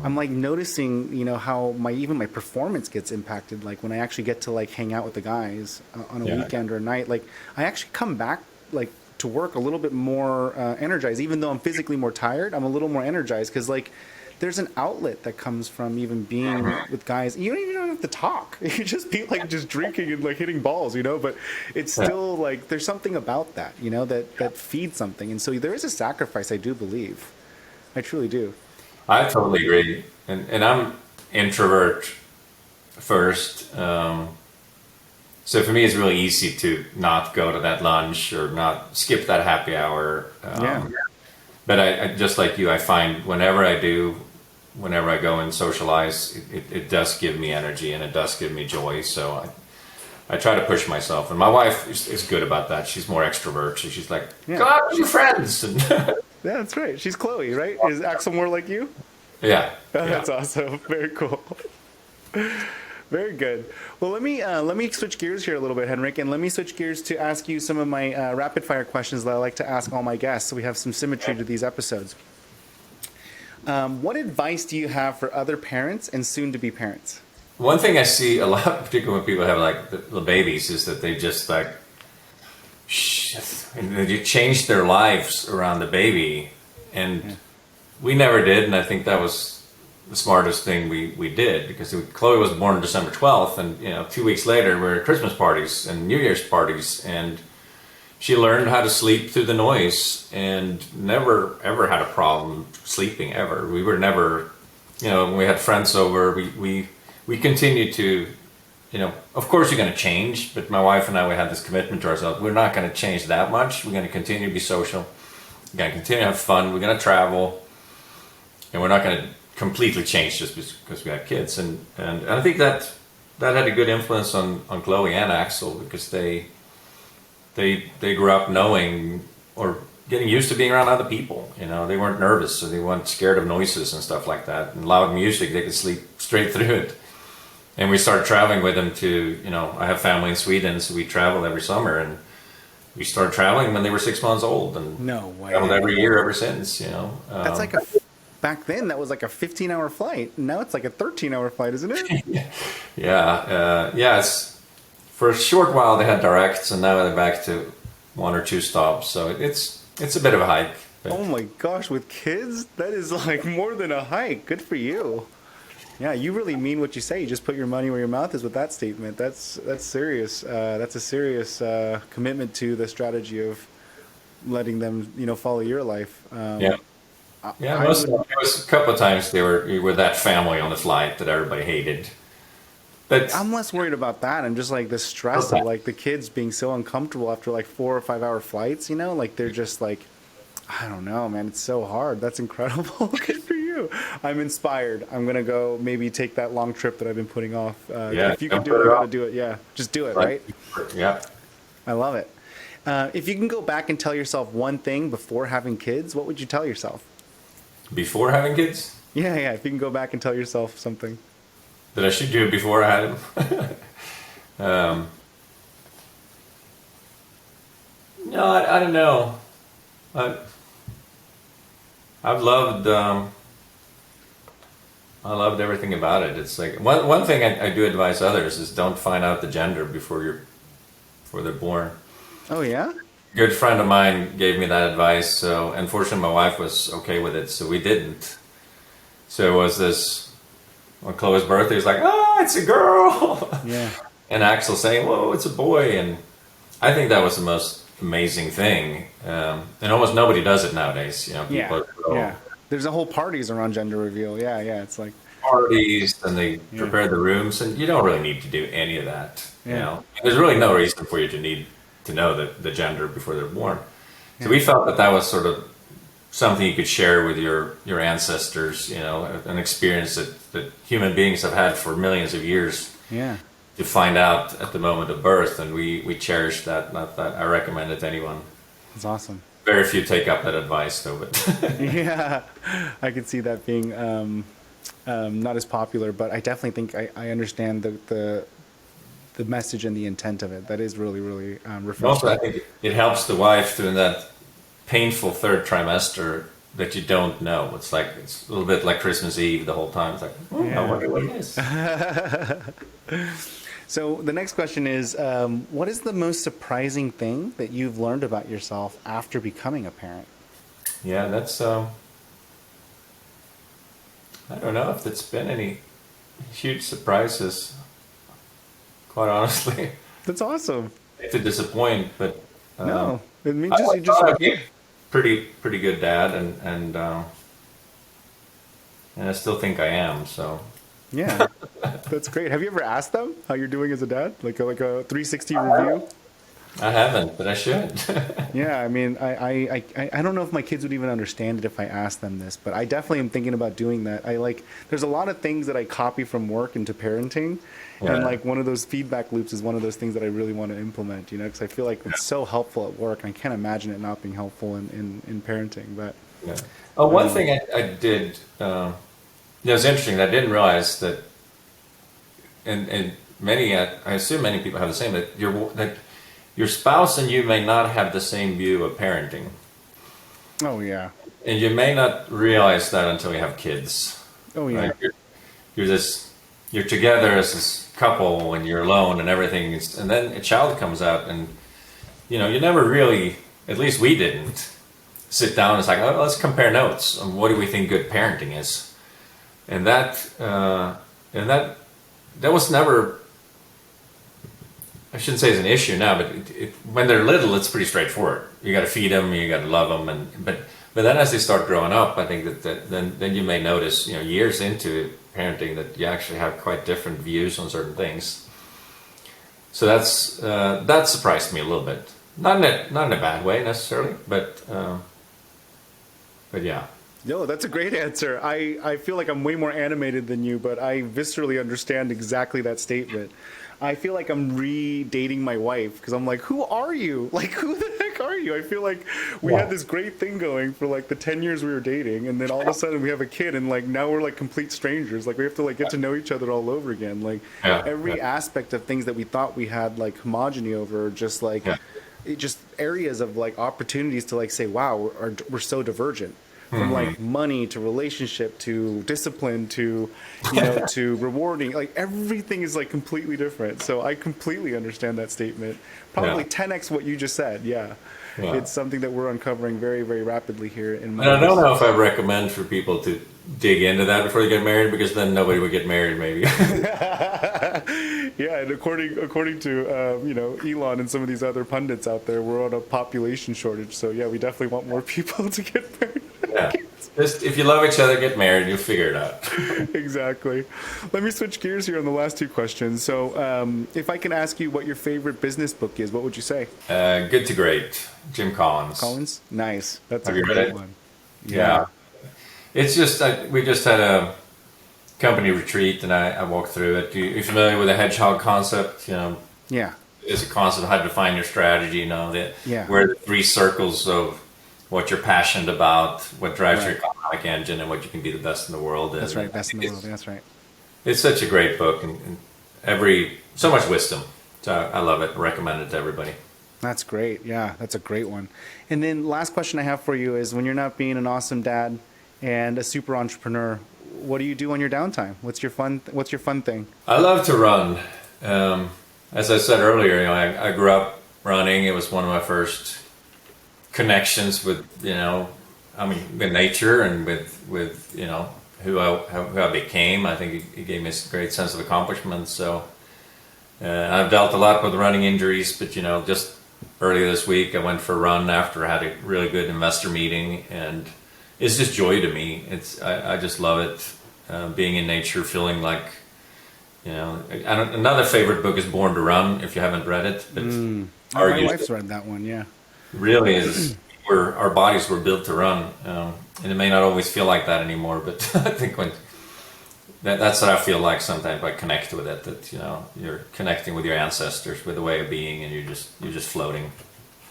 I'm like noticing, how my performance gets impacted. Like when I actually get to hang out with the guys on a weekend or a night, like I actually come back to work a little bit more energized. Even though I'm physically more tired, I'm a little more energized because there's an outlet that comes from even being with guys. You don't even have to talk. You just be just drinking and hitting balls, but it's still there's something about that, that feeds something. And so there is a sacrifice, I do believe. I truly do. I totally agree. And I'm introvert first. So for me, it's really easy to not go to that lunch or not skip that happy hour. But I just like you, I find whenever I go and socialize, it does give me energy and it does give me joy. So I try to push myself. And my wife is good about that. She's more extrovert. So she's like, go out with your friends. Yeah, that's right. She's Chloe, right? Is Axel more like you? Yeah. That's awesome. Very cool. Very good. Well, let me switch gears here a little bit, Henrik, and let me switch gears to ask you some of my rapid fire questions that I like to ask all my guests, so we have some symmetry to these episodes. What advice do you have for other parents and soon-to-be parents? One thing I see a lot, particularly when people have the babies, is that they just you change their lives around the baby, and we never did, and I think that was the smartest thing we did, because Chloe was born December 12th, and 2 weeks later we're at Christmas parties and New Year's parties, and she learned how to sleep through the noise and never ever had a problem sleeping ever. We were never, when we had friends over, we continued to, of course you're going to change, but my wife and I, we had this commitment to ourselves. We're not going to change that much. We're going to continue to be social. We're going to continue to have fun. We're going to travel, and we're not going to completely change just because we had kids. And I think that had a good influence on Chloe and Axel, because they grew up knowing or getting used to being around other people. They weren't nervous, so they weren't scared of noises and stuff like that. And loud music, they could sleep straight through it. And we started traveling with them to, I have family in Sweden, so we travel every summer. And we started traveling when they were 6 months old, and No way. traveled every year ever since. That's like back then that was like a 15-hour flight. Now it's like a 13-hour flight, isn't it? Yeah. It's for a short while they had directs, and now they're back to 1 or 2 stops. So it's a bit of a hike. But Oh my gosh, with kids, that is like more than a hike. Good for you. Yeah, you really mean what you say. You just put your money where your mouth is with that statement. That's serious. That's a serious commitment to the strategy of letting them, follow your life. Yeah. It was a couple of times you were that family on the flight that everybody hated. But I'm less worried about that. I'm just like the stress of like the kids being so uncomfortable after like 4 or 5 hour flights, like they're just like, I don't know, man. It's so hard. That's incredible. Good for you. I'm inspired. I'm going to go maybe take that long trip that I've been putting off. If you can do it, you got to do it. Yeah. Just do it, right? Yeah. I love it. If you can go back and tell yourself one thing before having kids, what would you tell yourself? Before having kids? Yeah. If you can go back and tell yourself something. That I should do it before I had them. No, I don't know. I've loved I loved everything about it. It's like one thing I do advise others is don't find out the gender before they're born. Oh yeah? A good friend of mine gave me that advice. So unfortunately, my wife was okay with it, so we didn't. So it was this on Chloe's birthday. It was like, oh, it's a girl. Yeah. And Axel saying, whoa, it's a boy. And I think that was the most amazing thing. And almost nobody does it nowadays. People Yeah. There's a whole parties around gender reveal. Yeah. It's like parties, and they prepare the rooms, and you don't really need to do any of that. Yeah. There's really no reason for you to need to know the gender before they're born. So we felt that was sort of something you could share with your ancestors, an experience that human beings have had for millions of years. Yeah. To find out at the moment of birth, and we cherish that. Not that I recommend it to anyone. That's awesome. Very few take up that advice, though. But Yeah, I could see that being not as popular, but I definitely think I understand the message and the intent of it. That is really, really refreshing. also, I think it helps the wife during that painful third trimester that you don't know. It's a little bit like Christmas Eve the whole time. It's like, I wonder what it is. So the next question is, what is the most surprising thing that you've learned about yourself after becoming a parent? Yeah, that's I don't know if it's been any huge surprises, quite honestly. That's awesome. To disappoint, but No, it means I thought I'd be a pretty good dad, and I still think I am. So yeah, that's great. Have you ever asked them how you're doing as a dad, like a 360 review? I haven't, but I should. Yeah, I mean, I don't know if my kids would even understand it if I asked them this, but I definitely am thinking about doing that. There's a lot of things that I copy from work into parenting, and like one of those feedback loops is one of those things that I really want to implement, because I feel like it's so helpful at work. I can't imagine it not being helpful in parenting. But one thing I did, it was interesting. I didn't realize that, and many, I assume many people have the same, that your spouse and you may not have the same view of parenting. Oh yeah. And you may not realize that until you have kids. Oh yeah. Right? You're together as this couple and you're alone and everything, and then a child comes out, and you never really, at least we didn't, sit down and it's like, oh, let's compare notes on what do we think good parenting is, and that was never. I shouldn't say it's an issue now, but when they're little, it's pretty straightforward. You got to feed them, you got to love them, but then as they start growing up, I think that then you may notice, years into parenting, that you actually have quite different views on certain things. So that surprised me a little bit, not in a bad way necessarily, but yeah. No, that's a great answer. I feel like I'm way more animated than you, but I viscerally understand exactly that statement. I feel like I'm re-dating my wife because I'm like, who are you? Like, who the heck are you? I feel like we had this great thing going for like the 10 years we were dating, and then all of a sudden we have a kid, and like now we're like complete strangers. Like we have to like get to know each other all over again. Like every aspect of things that we thought we had like homogeny over, just like just areas of like opportunities to like say, wow, we're so divergent. From like money to relationship to discipline to, you know, to rewarding, like everything is like completely different. So I completely understand that statement. Probably 10x what you just said. Yeah. It's something that we're uncovering very, very rapidly here in my. And I don't know if I recommend for people to dig into that before they get married, because then nobody would get married, maybe. Yeah, and according to you know, Elon and some of these other pundits out there, we're on a population shortage. So yeah, we definitely want more people to get married. Yeah. Just if you love each other, get married. You'll figure it out. Exactly. Let me switch gears here on the last two questions. So, if I can ask you what your favorite business book is, what would you say? Good to Great, Jim Collins. Collins? Nice. That's Have a you read great it? one. Yeah. It's just, we just had a company retreat and I walked through it. You're familiar with the hedgehog concept? You know, Yeah. it's a concept of how to define your strategy, you know, where the three circles of what you're passionate about, what drives your economic engine, and what you can be the best in the world. That's right. Best in the world. That's right. It's such a great book and so much wisdom. So I love it. I recommend it to everybody. That's great. Yeah, that's a great one. And then last question I have for you is, when you're not being an awesome dad and a super entrepreneur, what do you do on your downtime? What's your fun thing? I love to run. As I said earlier, you know, I grew up running. It was one of my first connections with, you know, I mean, with nature and with you know, who I became. I think it gave me a great sense of accomplishment. So I've dealt a lot with running injuries, but you know, just earlier this week I went for a run after I had a really good investor meeting, and it's just joy to me. I just love it, being in nature, feeling like, you know. Another favorite book is Born to Run, if you haven't read it. But My wife's read that one. Yeah. Really is where our bodies were built to run, and it may not always feel like that anymore, but I think when that's what I feel like sometimes. I connect with it, that you know, you're connecting with your ancestors, with a way of being, and you're just floating.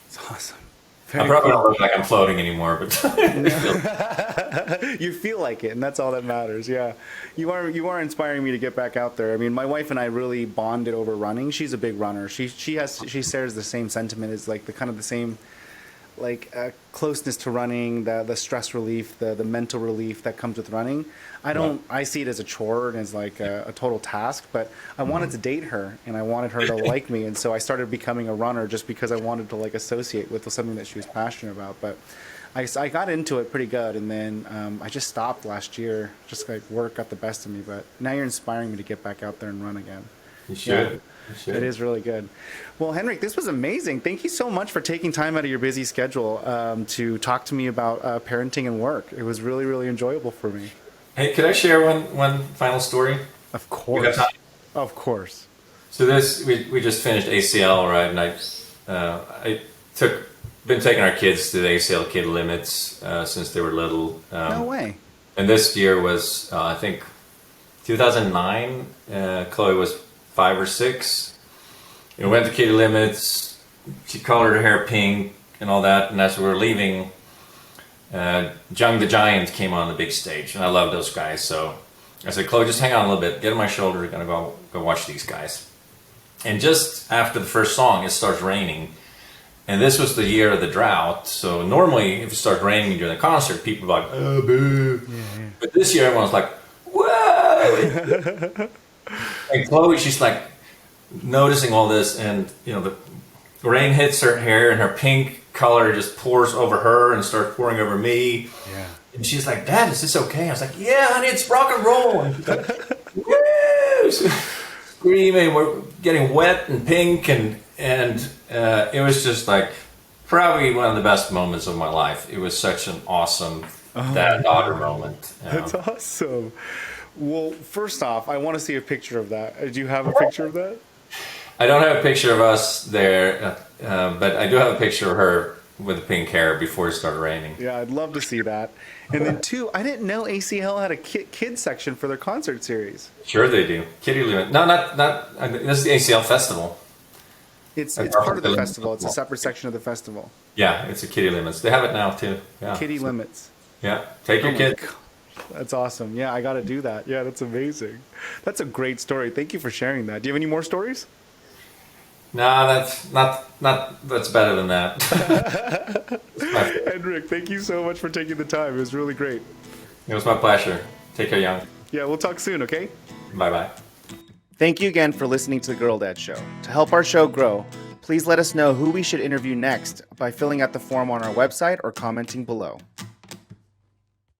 It's awesome. I probably don't look like I'm floating anymore, but you feel like it, and that's all that matters. Yeah, you are inspiring me to get back out there. I mean, my wife and I really bonded over running. She's a big runner. She shares the same sentiment, as like the same like closeness to running, the stress relief, the mental relief that comes with running. I see it as a chore and as like a total task, but I wanted to date her and I wanted her to like me, and so I started becoming a runner just because I wanted to like associate with something that she was passionate about. But I got into it pretty good, and then I just stopped last year. Just like work got the best of me, but now you're inspiring me to get back out there and run again. You should. Yeah. It is really good. Well, Henrik, this was amazing. Thank you so much for taking time out of your busy schedule to talk to me about parenting and work. It was really, really enjoyable for me. Hey, could I share one final story? Of course. Of course. So we just finished ACL, right? And been taking our kids to the ACL kid limits since they were little. No way. And this year was I think 2009. Chloe was 5 or 6. We went to kitty limits. She colored her hair pink and all that. And as we were leaving, Jung the Giant came on the big stage, and I love those guys. So I said, Chloe, just hang on a little bit. Get on my shoulder. We're gonna go watch these guys. And just after the first song, it starts raining. And this was the year of the drought. So normally, if it starts raining during the concert, people are like, oh, boo. Yeah. But this year, everyone's like, whoa. And Chloe, she's like noticing all this, and you know, the rain hits her hair, and her pink color just pours over her and starts pouring over me. Yeah. And she's like, Dad, is this okay? I was like, yeah, honey, it's rock and roll. And she's like, woo! Screaming, we're getting wet and pink, and it was just like probably one of the best moments of my life. It was such an awesome dad-daughter moment. That's awesome. Well, first off, I want to see a picture of that. Do you have a picture of that? I don't have a picture of us there, but I do have a picture of her with the pink hair before it started raining. Yeah, I'd love to see that. And then two, I didn't know ACL had a kid section for their concert series. Sure they do. Kitty Limit. No, not. This is the ACL Festival. It's part of the festival. It's a separate section of the festival. Yeah, it's a Kitty Limits. They have it now too. Yeah. Kitty Limits. Yeah, take your kid. That's awesome. Yeah, I got to do that. Yeah, that's amazing. That's a great story. Thank you for sharing that. Do you have any more stories? No, that's better than that. Henrik, thank you so much for taking the time. It was really great. It was my pleasure. Take care, Young. Yeah, we'll talk soon, okay? Bye-bye. Thank you again for listening to The Girl Dad Show. To help our show grow, please let us know who we should interview next by filling out the form on our website or commenting below.